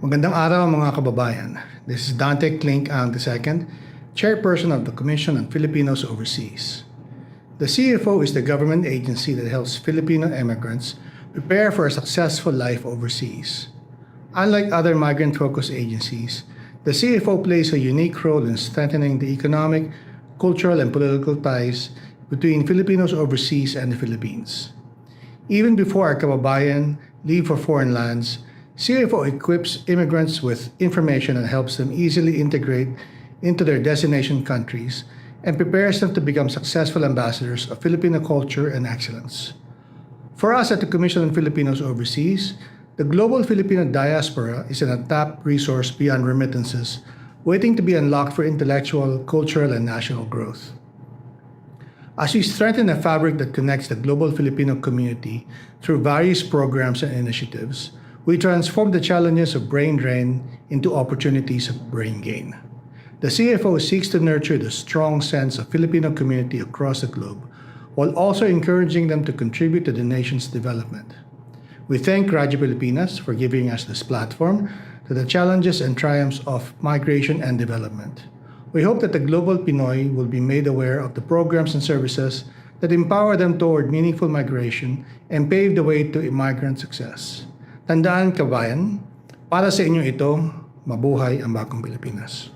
Magandang araw mga kababayan. This is Dante Klink ang II, Chairperson of the Commission on Filipinos Overseas. The CFO is the government agency that helps Filipino immigrants prepare for a successful life overseas. Unlike other migrant-focused agencies, the CFO plays a unique role in strengthening the economic, cultural, and political ties between Filipinos overseas and the Philippines. Even before our kababayan leave for foreign lands, CFO equips immigrants with information and helps them easily integrate into their destination countries and prepares them to become successful ambassadors of Filipino culture and excellence. For us at the Commission on Filipinos Overseas, the global Filipino diaspora is an untapped resource beyond remittances, waiting to be unlocked for intellectual, cultural, and national growth. As we strengthen a fabric that connects the global Filipino community through various programs and initiatives, we transform the challenges of brain drain into opportunities of brain gain. The CFO seeks to nurture the strong sense of Filipino community across the globe, while also encouraging them to contribute to the nation's development. We thank Radyo Pilipinas for giving us this platform to the challenges and triumphs of migration and development. We hope that the global Pinoy will be made aware of the programs and services that empower them toward meaningful migration and pave the way to immigrant success. Tandaan kabayan, para sa inyo ito, mabuhay ang bagong Pilipinas.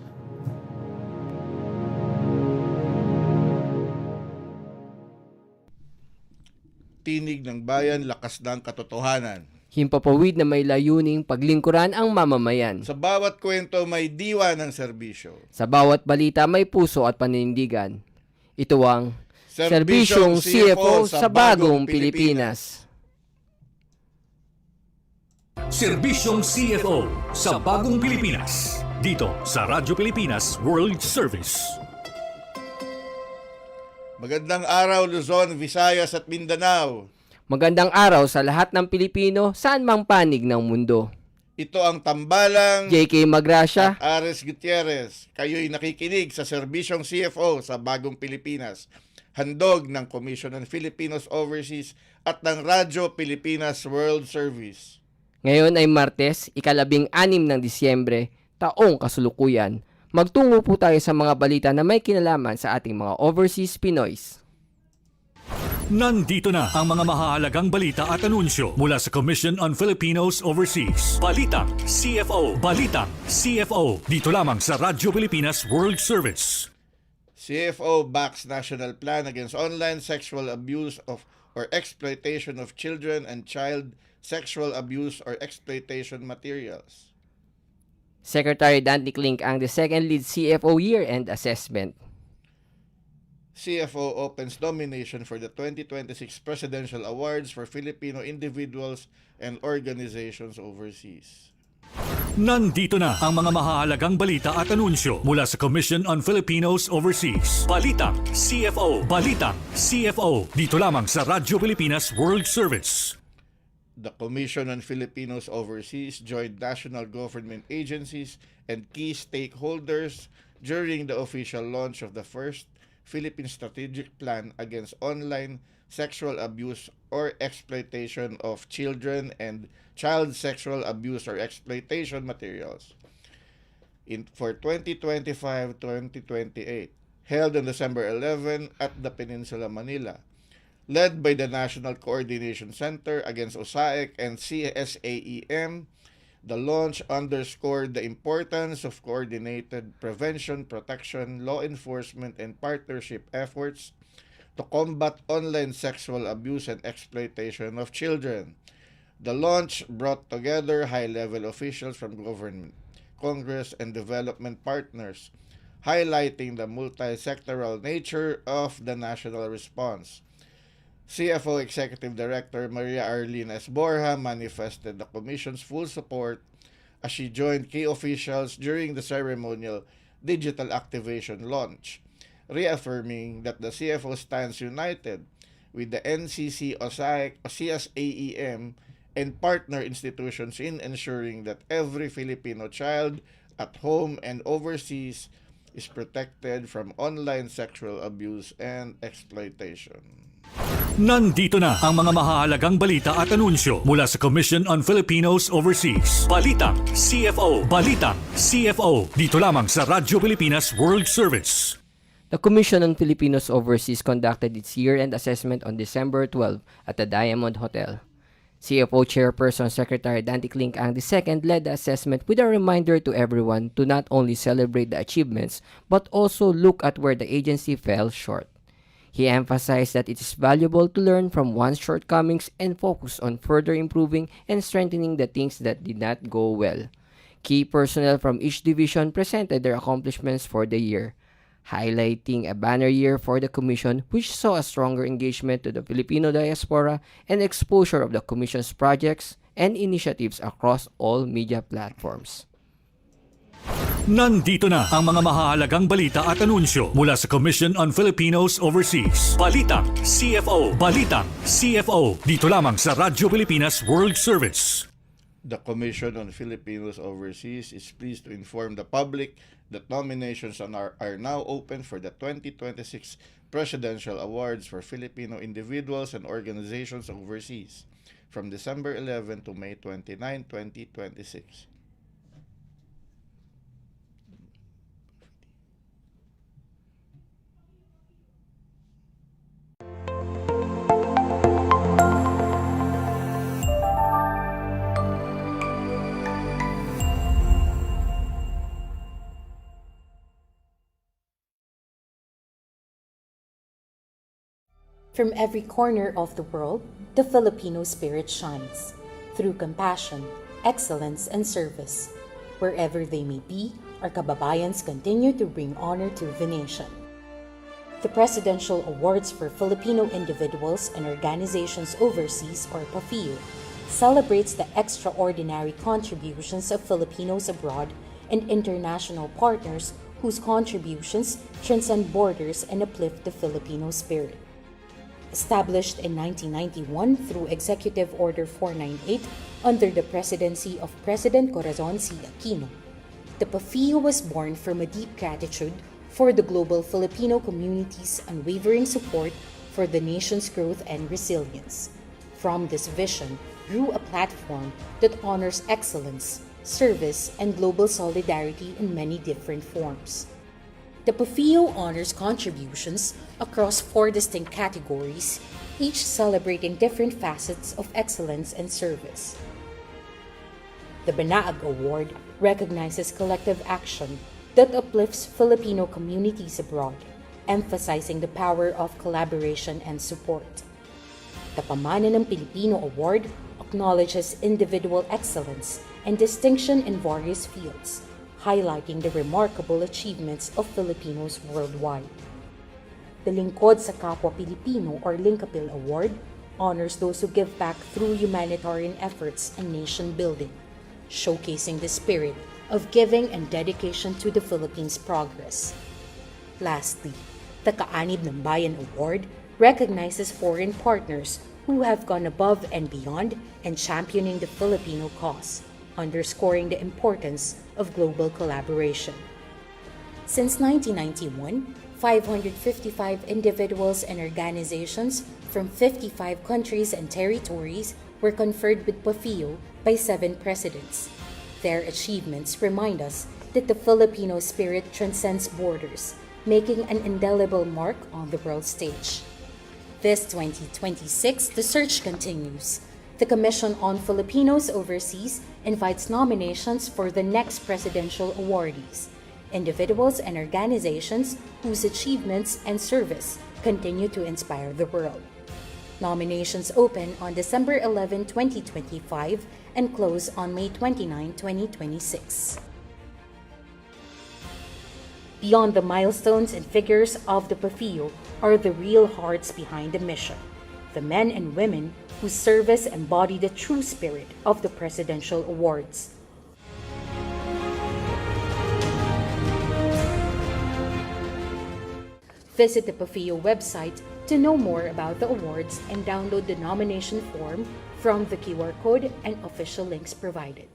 Tinig ng bayan, lakas ng katotohanan. Himpapawid na may layuning paglingkuran ang mamamayan. Sa bawat kwento may diwa ng serbisyo. Sa bawat balita may puso at paninindigan. Ito ang Serbisyong CFO sa Bagong Pilipinas. Serbisyong CFO sa Bagong Pilipinas. Dito sa Radyo Pilipinas World Service. Magandang araw Luzon, Visayas at Mindanao. Magandang araw sa lahat ng Pilipino saan mang panig ng mundo. Ito ang tambalang JK Magracia, Ares Gutierrez. Kayo'y nakikinig sa Serbisyong CFO sa Bagong Pilipinas. Handog ng Commission on Filipinos Overseas at ng Radyo Pilipinas World Service. ngayon ay Martes, 16 ng Disyembre, taong kasulukuyan. Magtungo po tayo sa mga balita na may kinalaman sa ating mga overseas Pinoys. Nandito na ang mga mahahalagang balita at anunsyo mula sa Commission on Filipinos Overseas. Balitang CFO. Balitang CFO. Dito lamang sa Radyo Pilipinas World Service. CFO backs National Plan Against Online Sexual Abuse of or Exploitation of Children and Child Sexual Abuse or Exploitation Materials. Secretary Dante Klink ang the second lead CFO year-end assessment. CFO opens nomination for the 2026 Presidential Awards for Filipino individuals and organizations overseas. Nandito na ang mga mahahalagang balita at anunsyo mula sa Commission on Filipinos Overseas. Balitang CFO. Balitang CFO. Dito lamang sa Radyo Pilipinas World Service. The Commission on Filipinos Overseas joined national government agencies and key stakeholders during the official launch of the first Philippine Strategic Plan Against Online Sexual Abuse or Exploitation of Children and Child Sexual Abuse or Exploitation Materials for 2025-2028, held on December 11 at the Peninsula Manila. Led by the National Coordination Center Against OSAIC and CSAEM, the launch underscored the importance of coordinated prevention, protection, law enforcement, and partnership efforts to combat online sexual abuse and exploitation of children. The launch brought together high-level officials from government, Congress, and development partners, highlighting the multi-sectoral nature of the national response. CFO Executive Director Maria Arlene S. Borja manifested the Commission's full support as she joined key officials during the ceremonial digital activation launch, reaffirming that the CFO stands united with the NCC, OSAIC, CSAEM, and partner institutions in ensuring that every Filipino child at home and overseas is protected from online sexual abuse and exploitation. Nandito na ang mga mahahalagang balita at anunsyo mula sa Commission on Filipinos Overseas. Balitang CFO. Balitang CFO. Dito lamang sa Radyo Pilipinas World Service. The Commission on Filipinos Overseas conducted its year-end assessment on December 12 at the Diamond Hotel. CFO Chairperson Secretary Dante Clink Ang II led the assessment with a reminder to everyone to not only celebrate the achievements but also look at where the agency fell short. He emphasized that it is valuable to learn from one's shortcomings and focus on further improving and strengthening the things that did not go well. Key personnel from each division presented their accomplishments for the year, highlighting a banner year for the Commission which saw a stronger engagement to the Filipino diaspora and exposure of the Commission's projects and initiatives across all media platforms. Nandito na ang mga mahahalagang balita at anunsyo mula sa Commission on Filipinos Overseas. Balitang CFO. Balitang CFO. Dito lamang sa Radyo Pilipinas World Service. The Commission on Filipinos Overseas is pleased to inform the public that nominations are now open for the 2026 Presidential Awards for Filipino individuals and organizations overseas from December 11 to May 29, 2026. From every corner of the world, the Filipino spirit shines through compassion, excellence, and service. Wherever they may be, our kababayans continue to bring honor to the nation. The Presidential Awards for Filipino Individuals and Organizations Overseas, or PAFIO, celebrates the extraordinary contributions of Filipinos abroad and international partners whose contributions transcend borders and uplift the Filipino spirit. Established in 1991 through Executive Order 498 under the presidency of President Corazon C. Aquino, the PAFIO was born from a deep gratitude for the global Filipino community's unwavering support for the nation's growth and resilience. From this vision grew a platform that honors excellence, service, and global solidarity in many different forms. The PAFIO honors contributions across 4 distinct categories, each celebrating different facets of excellence and service. The Banaag Award recognizes collective action that uplifts Filipino communities abroad, emphasizing the power of collaboration and support. The Pamana ng Pilipino Award acknowledges individual excellence and distinction in various fields, highlighting the remarkable achievements of Filipinos worldwide. The Lingkod sa Kapwa Pilipino or Linkapil Award honors those who give back through humanitarian efforts and nation building, showcasing the spirit of giving and dedication to the Philippines' progress. Lastly, the Kaanib ng Bayan Award recognizes foreign partners who have gone above and beyond in championing the Filipino cause, underscoring the importance of global collaboration. Since 1991, 555 individuals and organizations from 55 countries and territories were conferred with PAFIO by 7 presidents. Their achievements remind us that the Filipino spirit transcends borders, making an indelible mark on the world stage. This 2026, the search continues. The Commission on Filipinos Overseas invites nominations for the next presidential awardees, individuals and organizations whose achievements and service continue to inspire the world. Nominations open on December 11, 2025 and close on May 29, 2026. Beyond the milestones and figures of the PAFIO are the real hearts behind the mission, the men and women whose service embody the true spirit of the Presidential Awards. Visit the PAFIO website to know more about the awards and download the nomination form from the QR code and official links provided.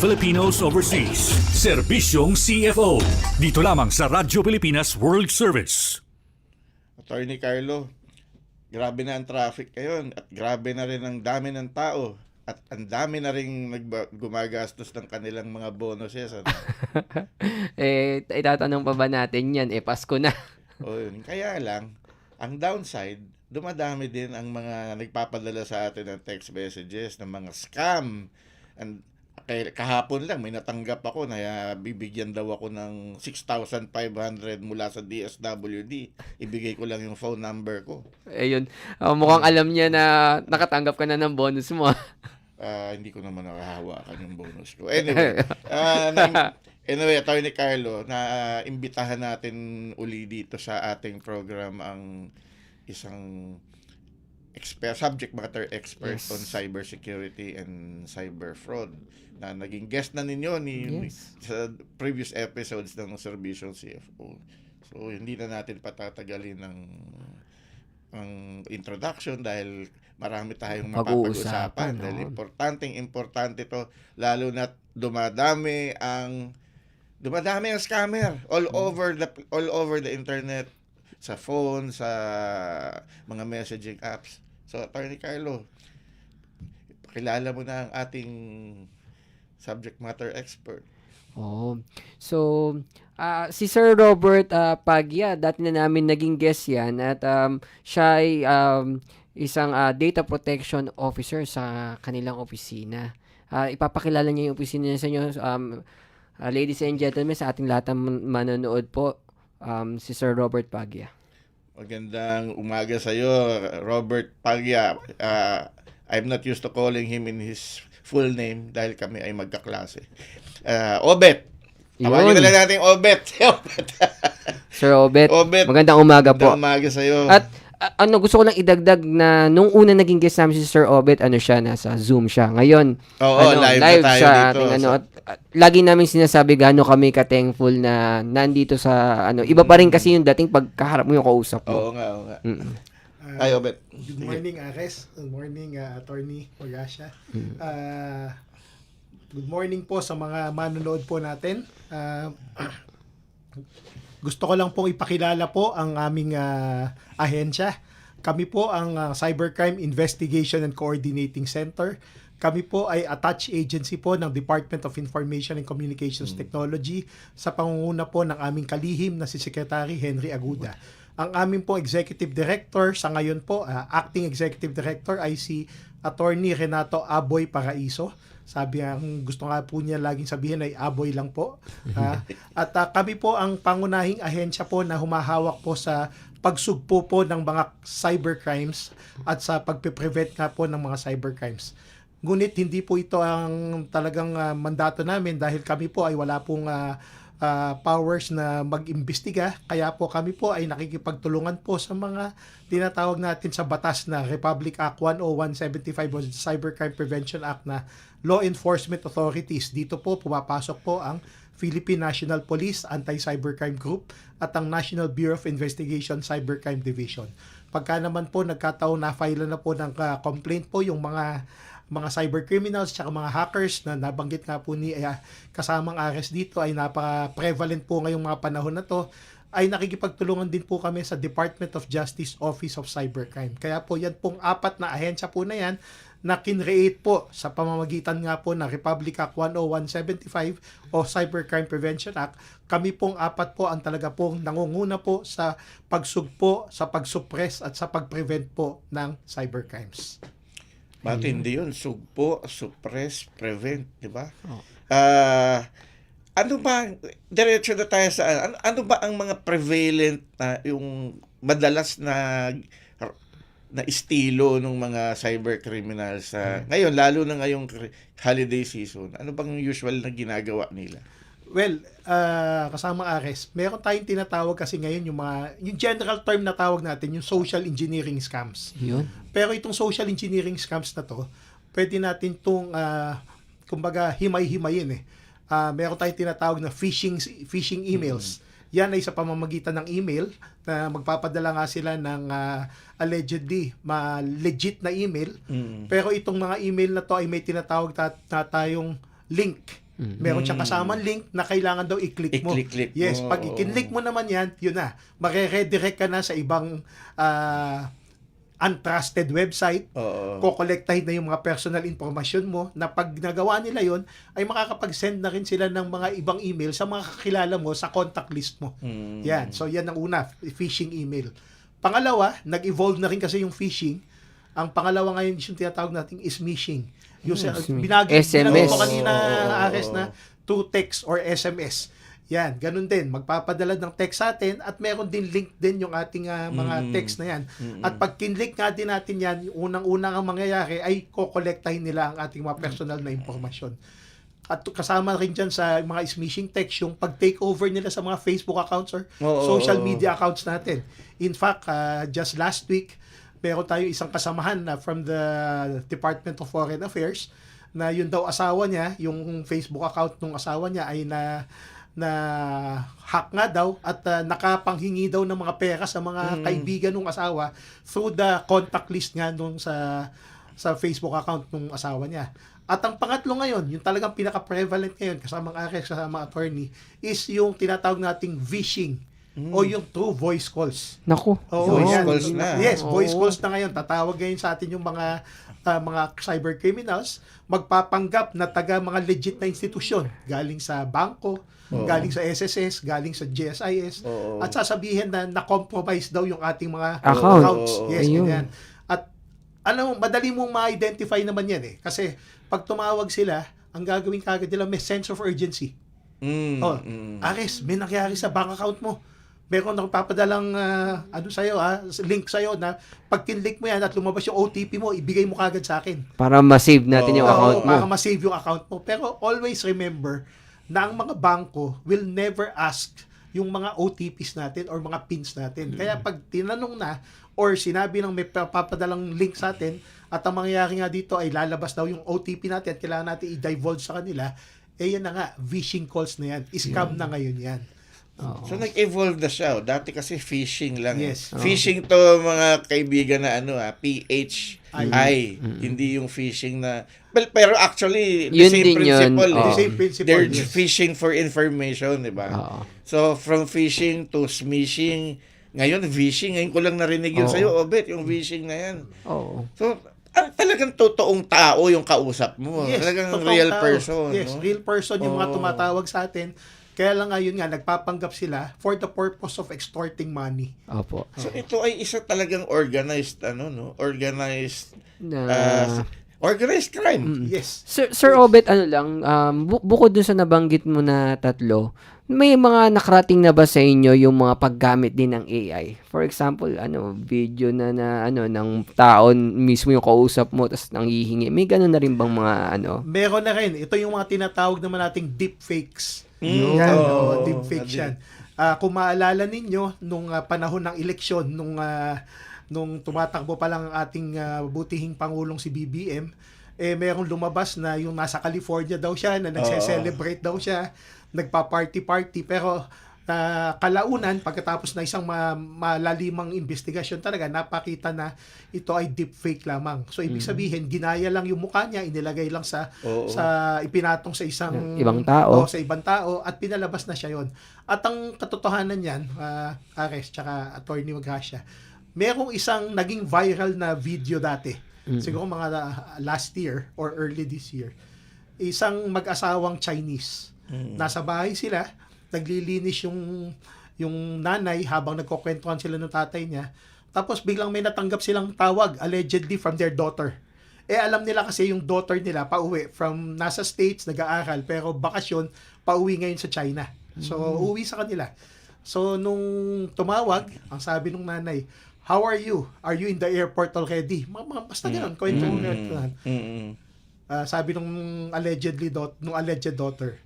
Filipinos Overseas. Serbisyong CFO. Dito lamang sa Radyo Pilipinas World Service. Attorney Carlo, grabe na ang traffic ngayon at grabe na rin ang dami ng tao at ang dami na rin gumagastos ng kanilang mga bonuses. Ano? Itatanong pa ba natin yan? Pasko na. O yun. Kaya lang, ang downside, dumadami din ang mga nagpapadala sa atin ng text messages ng mga scam. And kahapon lang may natanggap ako na bibigyan daw ako ng 6,500 mula sa DSWD. Ibigay ko lang yung phone number ko. Ayun. Mukhang alam niya na nakatanggap ka na ng bonus mo. Hindi ko naman nakahawakan yung bonus ko. Anyway, Attorney Carlo, na imbitahan natin uli dito sa ating program ang isang subject matter expert Yes. on cybersecurity and cyber fraud na naging guest na ninyo Yes. sa previous episodes ng Serbisyong CFO. So, hindi na natin patatagalin ang introduction dahil marami tayong mapapag-usapan. Dahil importante to, lalo na dumadami ang scammer all over the internet, sa phone, sa mga messaging apps. So, Attorney Carlo, pakilala mo na ang ating subject matter expert. Oh. So, si Sir Robert Pagya, dati na namin naging guest yan at siya ay isang data protection officer sa kanilang opisina. Ipapakilala niya yung opisina niya sa inyo. Ladies and gentlemen, sa ating lahat ng manonood po, si Sir Robert Pagya. Magandang umaga sa iyo, Robert Pagya. I'm not used to calling him in his full name dahil kami ay magkaklase. Obet. Tawagin na lang natin Obet. Sir Obet, Obet, magandang umaga po. Magandang umaga sa iyo. At gusto ko lang idagdag na nung una naging guest namin si Sir Obet, siya, nasa Zoom siya. Ngayon, live na tayo sa dito. ating at lagi namin sinasabi gaano kami ka-thankful na nandito sa iba pa rin kasi yung dating pagkaharap mo yung kausap mo. Oo nga. Ay, Obet. Good morning, Ares. Good morning, Attorney Magasha. Good morning po sa mga manonood po natin. Gusto ko lang pong ipakilala po ang aming ahensya. Kami po ang Cybercrime Investigation and Coordinating Center. Kami po ay attached agency po ng Department of Information and Communications Technology sa pangunguna po ng aming kalihim na si Secretary Henry Aguda. Ang aming po Executive Director sa ngayon po, Acting Executive Director ay si Attorney Renato Aboy Paraiso. Sabi ang gusto nga po niya laging sabihin ay Aboy lang po. At kami po ang pangunahing ahensya po na humahawak po sa pagsugpo po ng mga cybercrimes at sa pagpe-prevent nga po ng mga cybercrimes. Ngunit hindi po ito ang talagang mandato namin dahil kami po ay wala pong powers na mag-imbestiga. Kaya po kami po ay nakikipagtulungan po sa mga tinatawag natin sa batas na Republic Act 10175 o Cybercrime Prevention Act na law enforcement authorities. Dito po pumapasok po ang Philippine National Police Anti-Cybercrime Group at ang National Bureau of Investigation Cybercrime Division. Pagka naman po nagkataon na file na po ng complaint po yung mga cybercriminals at mga hackers na nabanggit nga po ni kasamang Ares dito ay napaka-prevalent po ngayong mga panahon na to, ay nakikipagtulungan din po kami sa Department of Justice Office of Cybercrime. Kaya po yan pong 4 na ahensya po na yan na kinreate po sa pamamagitan nga po ng Republic Act 10175 o Cybercrime Prevention Act. Kami pong 4 po ang talaga pong nangunguna po sa pagsugpo, sa pagsuppress at sa pagprevent po ng cybercrimes. Matindi yun. Sugpo, suppress, prevent, di ba? Ano ba, diretso na tayo sa, ano ba ang mga prevalent na yung madalas na estilo ng mga cyber criminals ngayon, lalo na ngayong holiday season? Ano bang usual na ginagawa nila? Well, kasama Ares, meron tayong tinatawag kasi ngayon yung general term na tawag natin, yung social engineering scams. Yun. Pero itong social engineering scams na to, pwede natin itong, kumbaga, himay-himayin eh. Meron tayong tinatawag na phishing emails. Yan ay sa pamamagitan ng email na magpapadala nga sila ng allegedly legit na email. Pero itong mga email na to ay may tinatawag na tayong link. Meron siyang kasamang link na kailangan daw i-click mo. I-click Yes, mo, pag oo. i-click mo naman yan, yun na. Mare-redirect ka na sa ibang untrusted website. Oo. Kokolektahin na yung mga personal information mo na pag nagawa nila yon ay makakapag-send na rin sila ng mga ibang email sa mga kakilala mo sa contact list mo. Yan. So, yan ang una, phishing email. Pangalawa, nag-evolve na rin kasi yung phishing. Ang pangalawa ngayon yung tinatawag natin is smishing. Yung binagay ko kanina, Ares, na to text or SMS. Yan, ganun din. Magpapadala ng text sa atin at meron din link din yung ating mga text na yan. At pag kinlink nga din natin yan, yung unang-unang ang mangyayari ay kokolektahin nila ang ating mga personal na impormasyon. At kasama rin dyan sa mga smishing text yung pag-take over nila sa mga Facebook accounts or social media accounts natin. In fact, just last week, meron tayo isang kasamahan na from the Department of Foreign Affairs na yun daw asawa niya, yung Facebook account ng asawa niya ay na hack nga daw at nakapanghingi daw ng mga pera sa mga kaibigan ng asawa through the contact list nga nung sa Facebook account ng asawa niya. At ang pangatlo ngayon, yung talagang pinaka-prevalent ngayon kasamang Ares, kasamang attorney, is yung tinatawag nating phishing o yung true voice calls. Naku. Oo, Voice yan. calls na. Yes, voice calls na ngayon. Tatawag ngayon sa atin yung mga cyber criminals, magpapanggap na taga mga legit na institusyon, galing sa bangko, galing sa SSS, galing sa GSIS, at sasabihin na na-compromise daw yung ating mga accounts. Yes, Ayun. ganyan. At madali mong ma-identify naman yan eh. Kasi pag tumawag sila, ang gagawin kagad nila may sense of urgency. Ares, may nangyari sa bank account mo. Meron akong papadalang link sa'yo na pag kinlik mo yan at lumabas yung OTP mo, ibigay mo kagad sa akin. Para ma-save natin yung account mo. Para ma-save yung account mo. Pero always remember na ang mga bangko will never ask yung mga OTPs natin or mga PINs natin. Kaya pag tinanong na or sinabi ng may papadalang link sa atin at ang mangyayari nga dito ay lalabas daw yung OTP natin at kailangan natin i-divulge sa kanila, yan na nga, phishing calls na yan. Scam na ngayon yan. So nag-evolve na siya. Dati kasi phishing lang. Yes. Phishing to mga kaibigan na PHI. Hindi yung phishing na pero actually the Yun same din yun. principle. Oo. The same principle, They're yes. phishing for information, di ba? Oo. So from phishing to smishing, ngayon phishing, ngayon ko lang narinig yun sa'yo, Obet, yung phishing na yan. Oo. So talagang totoong tao yung kausap mo. Talagang totoong real tao. person. Yes, no? real person yung mga tumatawag sa atin. Kaya lang ngayon nga, nagpapanggap sila for the purpose of extorting money. Opo. So ito ay isa talagang organized organized Na organized crime. Yes. Sir Obet, bukod dun sa nabanggit mo na tatlo, may mga nakarating na ba sa inyo yung mga paggamit din ng AI? For example, video na ng taon mismo yung kausap mo tapos nanghihingi. May ganun na rin bang mga Meron na rin. Ito yung mga tinatawag naman nating deepfakes. Mm. Yan, Oo. deepfakes yan. Kung maalala ninyo, nung panahon ng eleksyon, nung tumatakbo pa lang ang ating butihing Pangulong si BBM, merong lumabas na yung nasa California daw siya, na nagse-celebrate daw siya, nagpa-party-party, pero kalaunan, pagkatapos na isang malalimang investigasyon talaga, napakita na ito ay deepfake lamang. So, ibig sabihin, ginaya lang yung mukha niya, inilagay lang sa ipinatong sa isang ibang tao. sa ibang tao, at pinalabas na siya yon. At ang katotohanan niyan, Ares, tsaka Attorney Magasya, merong isang naging viral na video dati, siguro mga last year or early this year, isang mag-asawang Chinese. Nasa bahay sila, naglilinis yung nanay habang nagkukwentuhan sila ng tatay niya. Tapos biglang may natanggap silang tawag, allegedly from their daughter. Alam nila kasi yung daughter nila pauwi from nasa States, nag-aaral, pero bakasyon, pauwi ngayon sa China. So, uwi sa kanila. So, nung tumawag, ang sabi nung nanay, "How are you? Are you in the airport already?" Basta ganun, kwento mo sabi nung alleged daughter,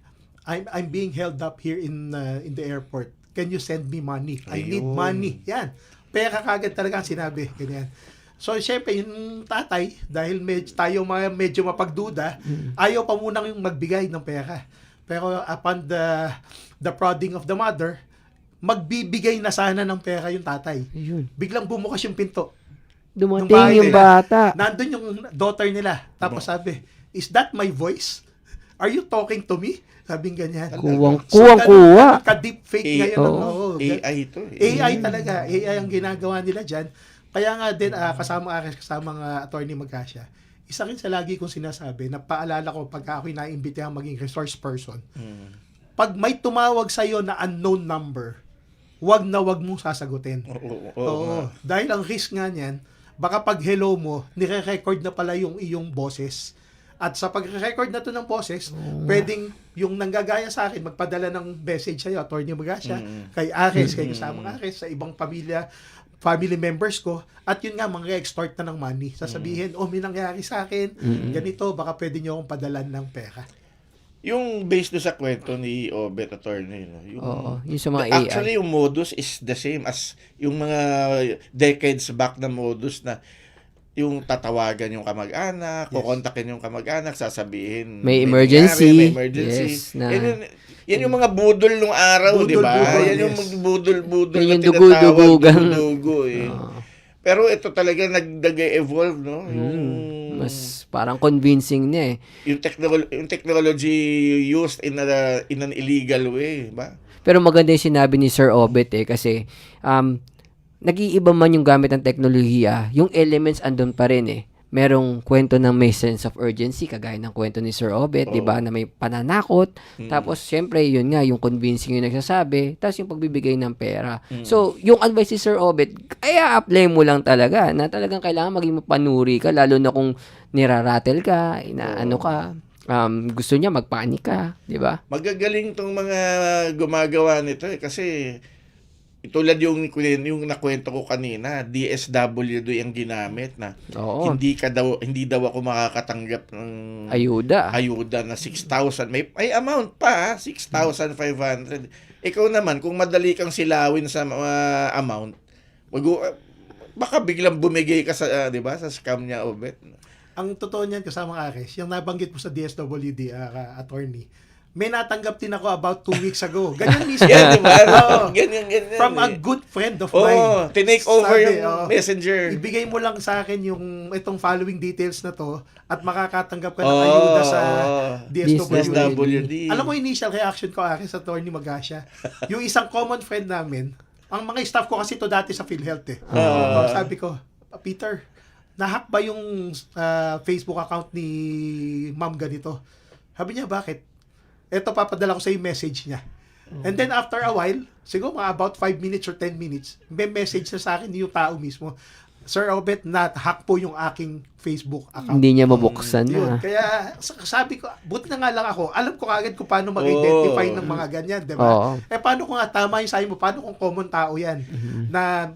I'm being held up here in the airport. Can you send me money? I need money. Yan. Pera kagad talaga ang sinabi. Ganyan. So, syempre, yung tatay, dahil tayo medyo mapagduda, ayaw pa munang yung magbigay ng pera. Pero upon the prodding of the mother, magbibigay na sana ng pera yung tatay. Ayun. Biglang bumukas yung pinto. Dumating yung bata. Nandun yung daughter nila. Tapos sabi, "Is that my voice?" Are you talking to me? Sabing ganyan. Kuwang-kuwa. Ka-deepfake ngayon. Oo, AI to. AI talaga. AI ang ginagawa nila dyan. Kaya nga din, kasama Attorney Magasya, isa rin sa lagi kong sinasabi, na paalala ko pagka ako'y naimbitihang maging resource person, pag may tumawag sa'yo na unknown number, wag mong sasagutin. Oo. Dahil ang risk nga niyan, baka pag hello mo, nire-record na pala yung iyong boses. At sa pag-record na to ng boses, pwedeng yung nanggagaya sa akin, magpadala ng message sa'yo, Attorney Magasya, kay Ares, kay kasamang Ares, sa ibang family members ko, at yun nga, mga-extort na ng money. Sasabihin, may nangyari sa akin, ganito, baka pwede nyo akong padalan ng pera. Yung based do sa kwento ni Obet, attorney, no? Yung sa mga AI. Actually, yung modus is the same as yung mga decades back na modus na yung tatawagan yung kamag-anak, kukontakin yung kamag-anak, sasabihin May emergency. May emergency. Yes, na. Yan yung mga budol nung araw, di ba? Yan yung budol-budol Yung na tinatawag. dugo-dugo. Dugo, eh. Pero ito talaga nag-evolve, no? Mas parang convincing niya eh. Yung technology used in an illegal way, ba? Pero maganda yung sinabi ni Sir Obet eh, kasi nag-iiba man yung gamit ng teknolohiya, yung elements andun pa rin eh. Merong kwento ng may sense of urgency, kagaya ng kwento ni Sir Obet, di ba, na may pananakot. Tapos, syempre, yun nga, yung convincing yung nagsasabi, tapos yung pagbibigay ng pera. So, yung advice ni Sir Obet, kaya apply mo lang talaga, na talagang kailangan maging mapanuri ka, lalo na kung niraratel ka, inaano ka, gusto niya magpanik ka, di ba? Magagaling tong mga gumagawa nito eh, kasi tulad yung nakwento ko kanina, DSWD ang ginamit na hindi daw ako makakatanggap ng ayuda na 6,000. May amount pa, 6,500. Ikaw naman, kung madali kang silawin sa amount, baka biglang bumigay ka sa, di ba, sa scam niya, Obet. Ang totoo niyan, kasamang Ares, yung nabanggit mo sa DSWD, attorney, may natanggap din ako about 2 weeks ago. Ganyan mismo. Yan, diba? Ganyan. From a good friend of mine. Tinake over yung messenger. Ibigay mo lang sa akin itong following details na to at makakatanggap ka ng ayuda sa DSWD. Alam mo, initial reaction ko akin sa Attorney Magasya, yung isang common friend namin, ang mga staff ko kasi to dati sa PhilHealth eh. Sabi ko, Peter, nahack ba yung Facebook account ni ma'am ganito? Sabi niya, bakit? Eto, papadala ko sa yung message niya. And then after a while, siguro mga about 5 minutes or 10 minutes, may message na sa akin yung tao mismo. Sir Obet, hack po yung aking Facebook account. Hindi niya mabuksan na. Kaya sabi ko, buti na nga lang ako, alam ko agad kung paano mag-identify ng mga ganyan, di ba? Paano kung nga tama yung sabi mo, paano kung common tao yan? Na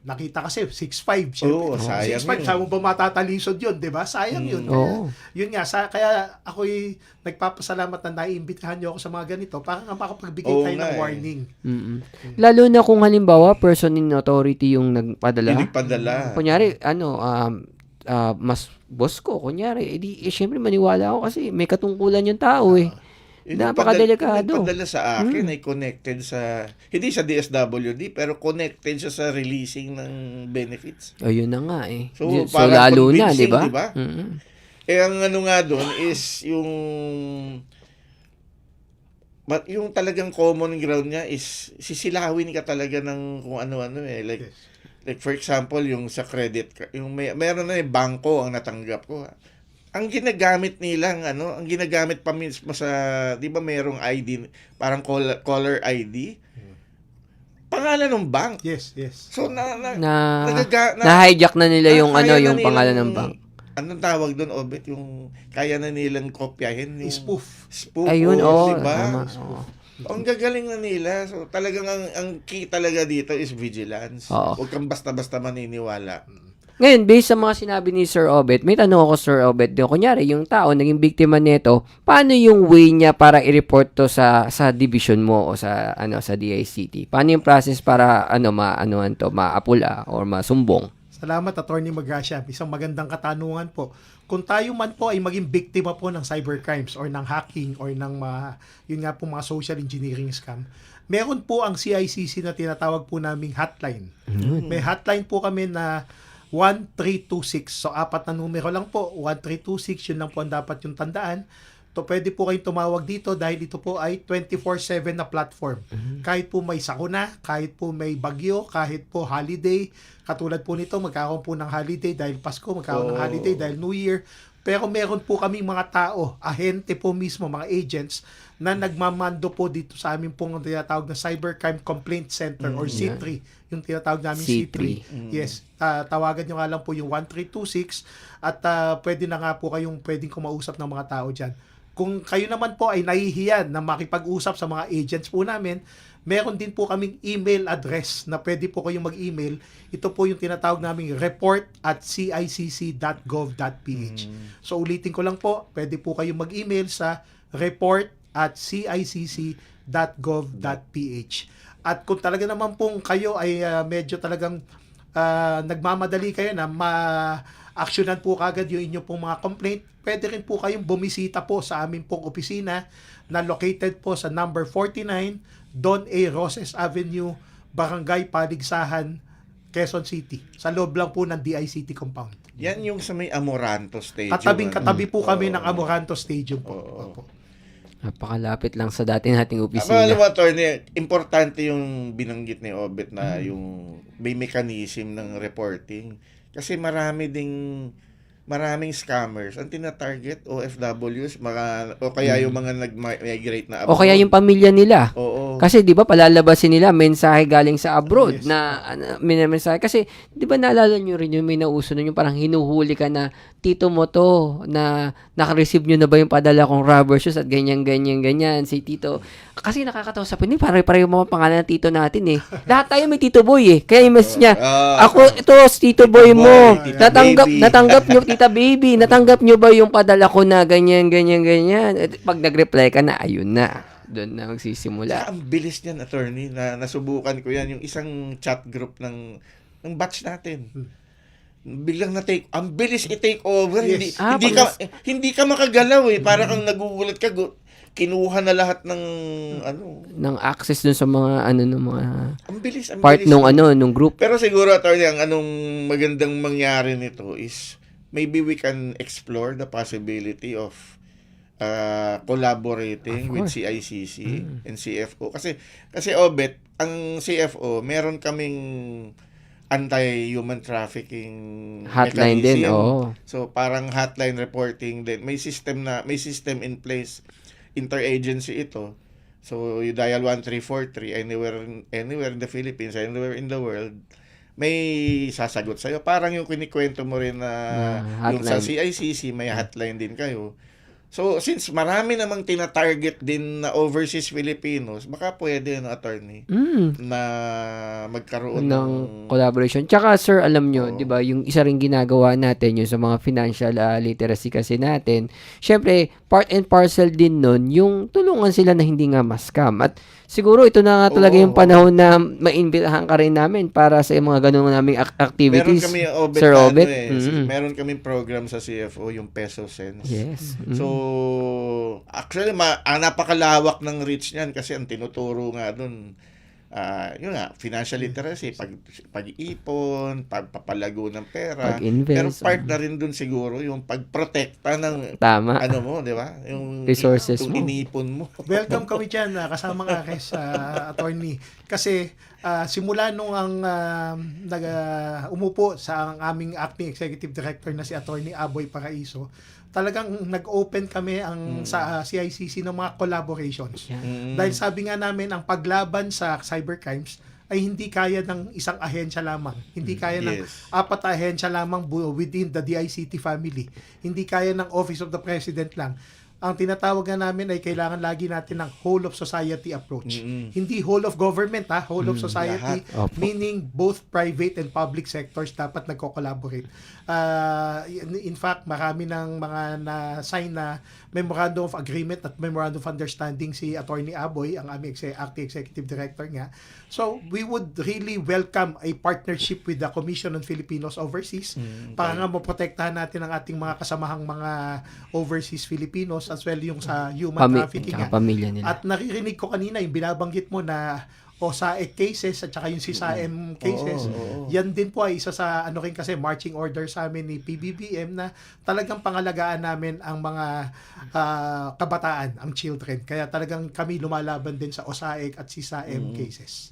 nakita kasi 6'5", syempre. Sayang 6'5", saan mo ba matatalisod yun, di ba? Sayang yun. Yun nga, kaya ako'y nagpapasalamat na naiimbitahan niyo ako sa mga ganito para nga makapagbigay tayo ng warning. Lalo na kung halimbawa, person in authority yung nagpadala. Kunyari, mas boss ko, kunyari, syempre maniwala ako kasi may katungkulan yung tao eh. Napakadelikado. Nagpadala sa akin ay connected sa, hindi sa DSWD, pero connected siya sa releasing ng benefits. Ayun na nga eh. So lalo na, di ba? Diba? Ang nga doon is yung talagang common ground niya is sisilawin ka talaga ng kung ano-ano eh. Like for example, yung sa credit card, yung meron na bangko ang natanggap ko. Ang ginagamit nilang ang ginagamit pa mismo sa, 'di ba merong ID, parang caller ID? Pangalan ng bank. Yes. So na-hijack na nila yung yung pangalan ng bank. Anong tawag doon, Obet? Yung kaya na nilang kopyahin yung spoof. Ayun, diba? Ang gagaling na nila. So talagang ang key talaga dito is vigilance. Huwag kang basta-basta maniniwala. Ngayon, based sa mga sinabi ni Sir Obet, may tanong ako, Sir Obet, kunyari, yung tao naging biktima nito, paano yung way niya para i-report to sa division mo o sa DICT? Paano yung process para maapula or masumbong? Salamat, Attorney Magasya. Isang magandang katanungan po. Kung tayo man po ay maging biktima po ng cybercrimes or ng hacking or ng mga social engineering scam, meron po ang CICC na tinatawag po naming hotline. May hotline po kami na 1326. So, 4 na numero lang po. 1326, yun lang po ang dapat yung tandaan. pwede po kayong tumawag dito dahil ito po ay 24/7 na platform. Kahit po may sakuna, kahit po may bagyo, kahit po holiday, katulad po nito, magkakaroon po ng holiday dahil Pasko, magkakaroon ng holiday dahil New Year. Pero meron po kaming mga tao, ahente po mismo, mga agents, na nagmamando po dito sa amin pong tinatawag na Cybercrime Complaint Center or C3. Yung tinatawag namin C3. Yes. Tawagan nyo nga lang po yung 1326 at pwede na nga po kayong pwedeng kumausap ng mga tao dyan. Kung kayo naman po ay nahihiyan na makipag-usap sa mga agents po namin, meron din po kaming email address na pwede po kayong mag-email. Ito po yung tinatawag naming report@cicc.gov.ph. So ulitin ko lang po, pwede po kayong mag-email sa report@cicc.gov.ph. At kung talaga naman pong kayo ay medyo talagang nagmamadali kayo na ma-actionan po kagad yung inyo pong mga complaint, pwede rin po kayong bumisita po sa amin pong opisina na located po sa number 49 Don A. Roses Avenue, Barangay Paligsahan, Quezon City. Sa loob lang po ng DICT compound. Yan yung sa may Amoranto Stadium. Katabi po kami ng Amoranto Stadium po. Opo. Napakalapit lang sa dati nating Alam opisina. mo, attorney, importante yung binanggit ni Obet na yung may mechanism ng reporting. Kasi maraming scammers ang tina-target OFWs, o kaya yung mga nag-migrate na O abroad. kaya yung pamilya nila. Oo. Kasi 'di ba palalabasin nila mensahe galing sa abroad Yes. na mensahe kasi 'di ba naalala niyo rin yung may nauso nun yung parang hinuhuli ka na tito mo to na naka-receive niyo na ba yung padala kong rubber shoes at ganyan si tito. Kasi nakakatawa sa pinig pare-pareho mga pangalan ng tito natin eh. Lahat tayo may tito boy eh. Kaya yung message niya, ako ito si tito boy mo. Tita baby. Natanggap niyo tita baby, natanggap niyo ba yung padala ko na ganyan. At pag nag-reply ka na, ayun na. Doon na magsisimula. Ang bilis niyan, attorney, na nasubukan ko yan, yung isang chat group ng batch natin. Biglang ang bilis i-take over. Yes. Hindi ka makagalaw eh. Para kang nagugulat ka, kinuha na lahat ng Ng access dun sa mga ang bilis. part nung group. Pero siguro, attorney, ang anong magandang mangyari nito is maybe we can explore the possibility of collaborating with CICC and CFO. Kasi Obet, ang CFO, meron kaming anti-human trafficking Hotline din, mechanism. oo. So parang hotline reporting din. May system in place, interagency ito. So you dial 1343 anywhere in the Philippines, anywhere in the world, may sasagot sa'yo. Parang yung kinikwento mo rin na yung sa CICC, may hotline din kayo. So, since marami namang tina-target din na overseas Filipinos, baka pwede, attorney, na magkaroon ng collaboration. Tsaka, sir, alam nyo, di ba, yung isa ring ginagawa natin, yung sa mga financial literacy kasi natin, syempre, part and parcel din nun, yung tulungan sila na hindi nga ma-scam. At siguro, ito na nga talaga yung panahon na mainbitahan ka rin namin para sa mga ganun naming activities. Meron kami, Sir Obet. Meron kaming program sa CFO, yung Peso Sense. Yes. So, actually, napakalawak ng reach niyan kasi ang tinuturo nga dun, yun nga, financial literacy, pag-ipon, pagpapalago ng pera. Pag-invest. Pero part na rin dun siguro yung pagprotekta ng Tama. mo, di ba? Yung Resources yung mo. inipon mo. Welcome kami dyan, kasama nga kay sa attorney. Kasi simula nung ang umupo sa aming acting executive director na si Attorney Aboy Paraiso, talagang nag-open kami sa CICC ng mga collaborations. Dahil sabi nga namin, ang paglaban sa cybercrimes ay hindi kaya ng isang ahensya lamang. Hindi kaya ng 4 ahensya lamang within the DICT family. Hindi kaya ng Office of the President lang. Ang tinatawag nga namin ay kailangan lagi natin ng whole of society approach. Hindi whole of government, whole of society, meaning both private and public sectors dapat nagko-collaborate. In fact, marami ng mga na-sign na Memorandum of Agreement at Memorandum of Understanding si Attorney Aboy, ang aming acting executive director nga. So, we would really welcome a partnership with the Commission on Filipinos Overseas para nga maprotektahan natin ang ating mga kasamahang mga overseas Filipinos as well yung sa human trafficking. Pamilya nila. At naririnig ko kanina yung binabanggit mo na OSAEC cases at saka yung CSAM cases. Yan din po ay isa sa ano rin kasi marching order sa amin ni PBBM na talagang pangalagaan namin ang mga kabataan, ang children. Kaya talagang kami lumalaban din sa OSAEC at CSAM cases.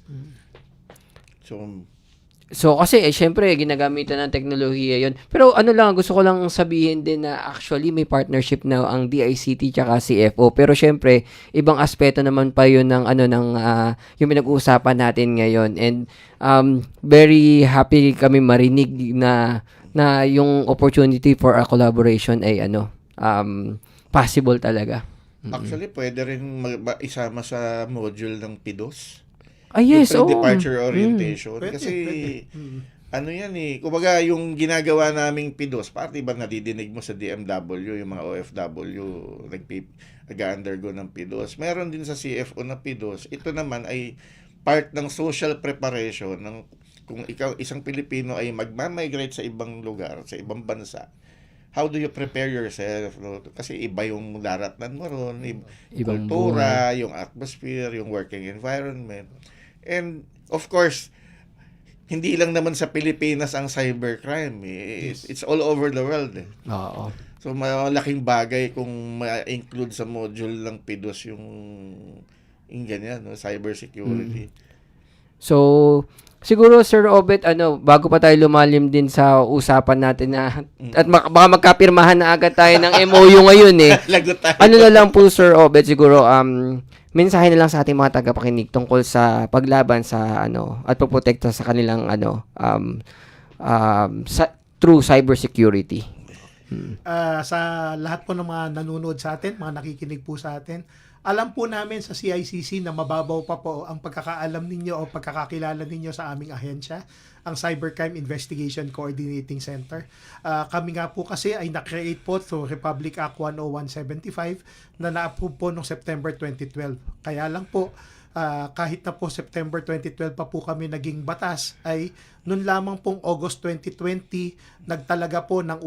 So kasi syempre ginagamitan ng teknolohiya 'yon. Pero ano lang gusto ko lang sabihin din na actually may partnership na ang DICT tsaka CFO. Pero syempre ibang aspeto naman pa 'yun ng yung pinag-uusapan natin ngayon. And very happy kami marinig na yung opportunity for a collaboration ay possible talaga. Actually, pwede rin isama sa module ng PIDOS. Yes, Yung departure orientation. Pwede, Kasi, pwede. ano yan kumbaga yung ginagawa naming PIDOS, parang iba nadidinig mo sa DMW, yung mga OFW, nag-undergo ng PIDOS. Meron din sa CFO na PIDOS. Ito naman ay part ng social preparation ng kung ikaw, isang Pilipino ay magmamigrate sa ibang lugar, sa ibang bansa. How do you prepare yourself? No? Kasi iba yung daratnan mo ron, Ibang kultura, yung atmosphere, yung working environment. And of course, hindi lang naman sa Pilipinas ang cybercrime. It's all over the world. Oo. So malaking bagay kung ma-include sa module ng PIDOS yung ganyan, no? Cybersecurity. So, siguro Sir Obet, bago pa tayo lumalim din sa usapan natin na at baka magkapirmahan na agad tayo ng MOU ngayon Lagot tayo. Ano na lang po Sir Obet siguro mensahe na lang sa ating mga tagapakinig tungkol sa paglaban sa at pagprotekta sa kanilang through cybersecurity. Sa lahat po ng mga nanonood sa atin, mga nakikinig po sa atin, alam po namin sa CICC na mababaw pa po ang pagkakaalam ninyo o pagkakakilala ninyo sa aming ahensya, ang Cybercrime Investigation Coordinating Center. Kami nga po kasi ay na-create po through Republic Act 10175 na na-approve po noong September 2012. Kaya lang po, kahit na po September 2012 pa po kami naging batas, ay noon lamang pong August 2020 nagtalaga po ng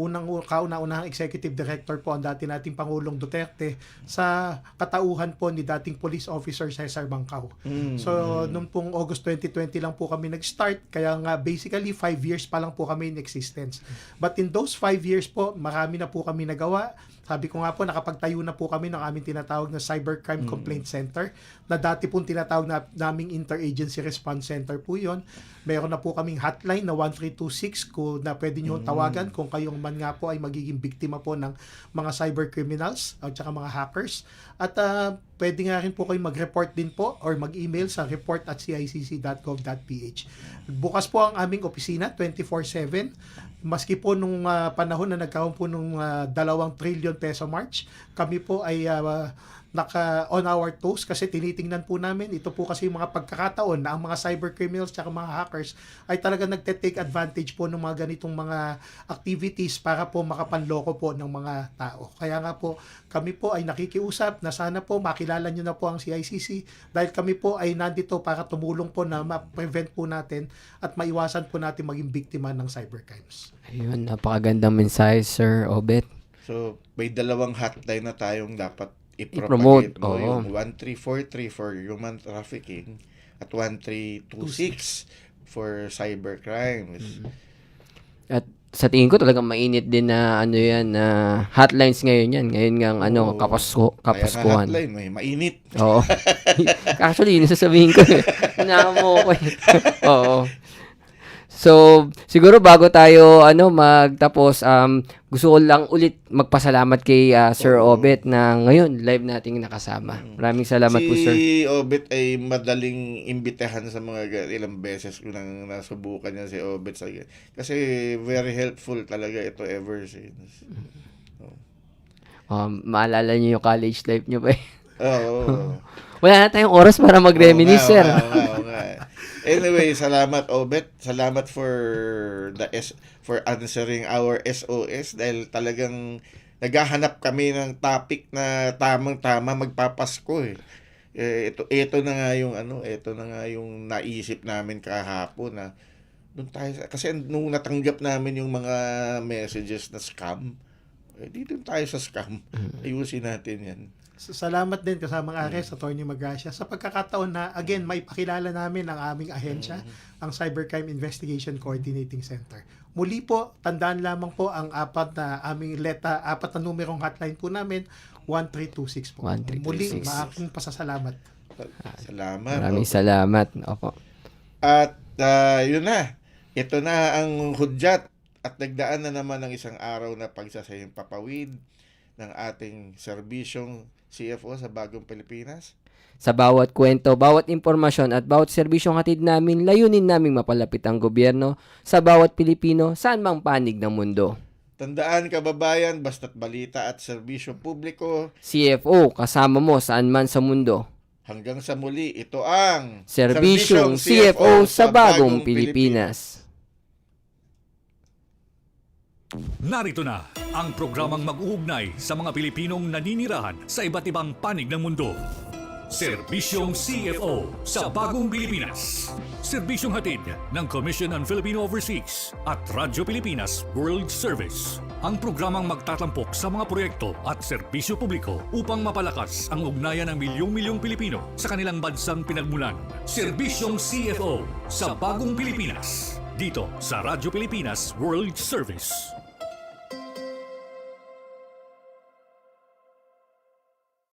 kauna-unahang executive director po ang dati nating Pangulong Duterte sa katauhan po ni dating police officer Cesar Bangkao. So noon pong August 2020 lang po kami nag-start, kaya nga basically 5 years pa lang po kami in existence. But in those 5 years po, marami na po kami nagawa. Sabi ko nga po, nakapagtayo na po kami ng aming tinatawag na Cybercrime Complaint Center na dati pong tinatawag naming Interagency Response Center po yon. Meron na po kaming hotline na 1326 na pwede nyo tawagan kung kayong man nga po ay magiging biktima po ng mga cyber criminals at saka mga hackers. At pwede nga rin po kayo mag-report din po or mag-email sa report@cicc.gov.ph. Bukas po ang aming opisina 24/7. Maski po nung panahon na nagkaroon po nung 2 trillion peso march, kami po ay naka on our toes kasi tinitingnan po namin ito po kasi yung mga pagkakataon na ang mga cyber criminals at mga hackers ay talaga nagte-take advantage po ng mga ganitong mga activities para po makapanloko po ng mga tao. Kaya nga po kami po ay nakikiusap na sana po makilala nyo na po ang CICC dahil kami po ay nandito para tumulong po na ma-prevent po natin at maiwasan po natin maging biktima ng cybercrimes. Ayun, napakagandang mensahe Sir Obet. So, may 2 hotline na tayong dapat I-promote, i-propagate. No? oo. Yung 13434 for human trafficking at 1326 for cybercrimes. At sa tingin ko talagang mainit din na na hotlines ngayon yan. Ngayon nga Oo. Kaya nga kapaskuhan. hotline, mainit. Oo. Actually, yun ang sasabihin ko Unahan mo ko Oo. So, siguro bago tayo magtapos, gusto ko lang ulit magpasalamat kay Sir Obet na ngayon live nating nakasama. Maraming salamat po, sir. Si Obet ay madaling imbitahan sa mga ilang beses ko nang nasubukan niya si Obet. Kasi very helpful talaga ito ever since. Maalala niyo yung college life niyo ba? Oo. Wala na tayong oras para mag-reminisce, sir. Oo nga. Anyway, salamat Obet. Salamat for for answering our SOS dahil talagang naghahanap kami ng topic na tamang-tama magpapasko eh. Ito na nga yung ito na nga yung naisip namin kahapon na doon tayo kasi nung natanggap namin yung mga messages na scam, dito tayo sa scam. Ayusin natin 'yan. Salamat din kasamang Ares, Atty. Magasya, sa pagkakataon na, again, maipakilala namin ang aming ahensya, ang Cybercrime Investigation Coordinating Center. Muli po, tandaan lamang po ang apat na numerong hotline po namin, 1326 po. 1326. Muli, maaking pasasalamat. Salamat. Maraming salamat. Opo. At yun na. Ito na ang hudyat at nagdaan na naman ng isang araw na pagsasayang papawid ng ating serbisyong CFO sa Bagong Pilipinas. Sa bawat kwento, bawat impormasyon at bawat serbisyong hatid namin, layunin naming mapalapit ang gobyerno sa bawat Pilipino saan mang panig ng mundo. Tandaan kababayan, basta't balita at serbisyo publiko. CFO, kasama mo saan man sa mundo. Hanggang sa muli, ito ang Serbisyong CFO sa Bagong Pilipinas. Narito na ang programang mag-uugnay sa mga Pilipinong naninirahan sa iba't ibang panig ng mundo. Serbisyong CFO sa Bagong Pilipinas. Serbisyong hatid ng Commission on Filipino Overseas at Radyo Pilipinas World Service. Ang programang magtatampok sa mga proyekto at serbisyo publiko upang mapalakas ang ugnayan ng milyong-milyong Pilipino sa kanilang bansang pinagmulan. Serbisyong CFO sa Bagong Pilipinas. Dito sa Radyo Pilipinas World Service.